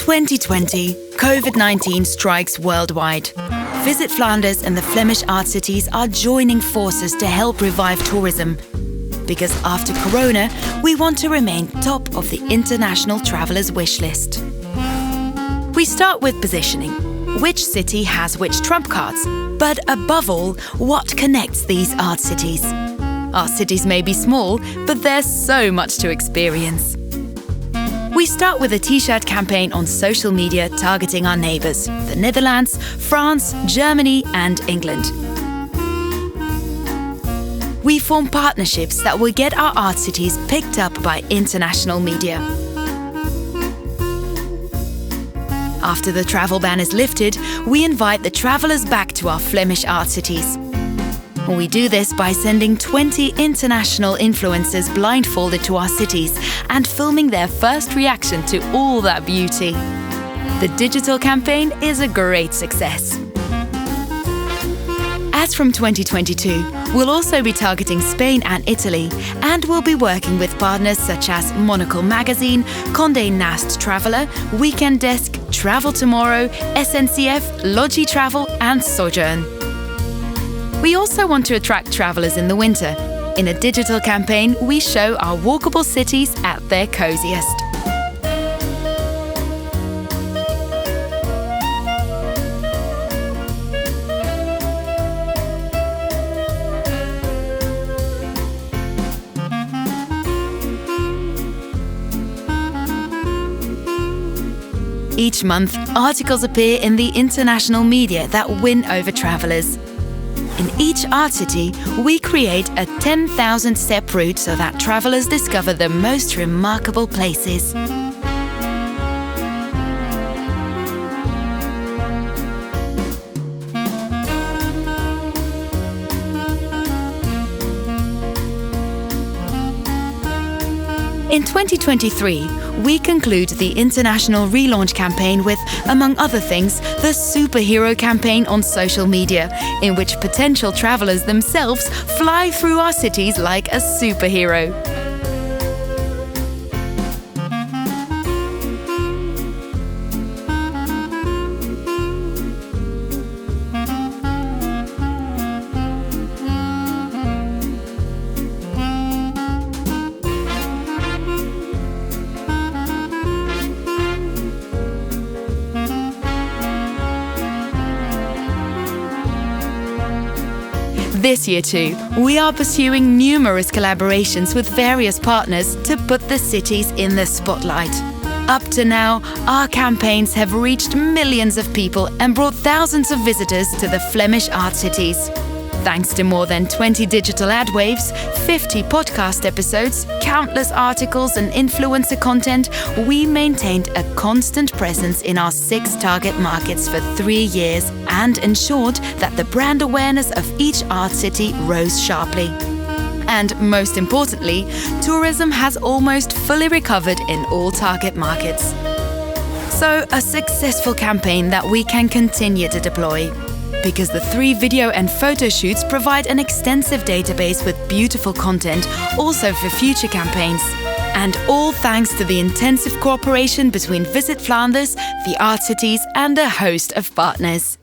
2020, COVID-19 strikes worldwide. Visit Flanders and the Flemish art cities are joining forces to help revive tourism. Because after Corona, we want to remain top of the international travellers' wish list. We start with positioning. Which city has which trump cards? But above all, what connects these art cities? Our cities may be small, but there's so much to experience. We start with a T-shirt campaign on social media targeting our neighbours, the Netherlands, France, Germany and England. We form partnerships that will get our art cities picked up by international media. After the travel ban is lifted, we invite the travellers back to our Flemish art cities. We do this by sending 20 international influencers blindfolded to our cities and filming their first reaction to all that beauty. The digital campaign is a great success. As from 2022, we'll also be targeting Spain and Italy, and we'll be working with partners such as Monocle Magazine, Condé Nast Traveller, Weekend Desk, Travel Tomorrow, SNCF, Logi Travel and Sojourn. We also want to attract travellers in the winter. In a digital campaign, we show our walkable cities at their coziest. Each month, articles appear in the international media that win over travellers. In each art city, we create a 10,000-step route so that travellers discover the most remarkable places. In 2023, we conclude the international Relaunch campaign with, among other things, the superhero campaign on social media, in which potential travellers themselves fly through our cities like a superhero. This year too, we are pursuing numerous collaborations with various partners to put the cities in the spotlight. Up to now, our campaigns have reached millions of people and brought thousands of visitors to the Flemish art cities. Thanks to more than 20 digital ad waves, 50 podcast episodes, countless articles and influencer content, we maintained a constant presence in our 6 target markets for 3 years and ensured that the brand awareness of each art city rose sharply. And most importantly, tourism has almost fully recovered in all target markets. So, a successful campaign that we can continue to deploy. Because the 3 video and photo shoots provide an extensive database with beautiful content, also for future campaigns. And all thanks to the intensive cooperation between Visit Flanders, the art cities and a host of partners.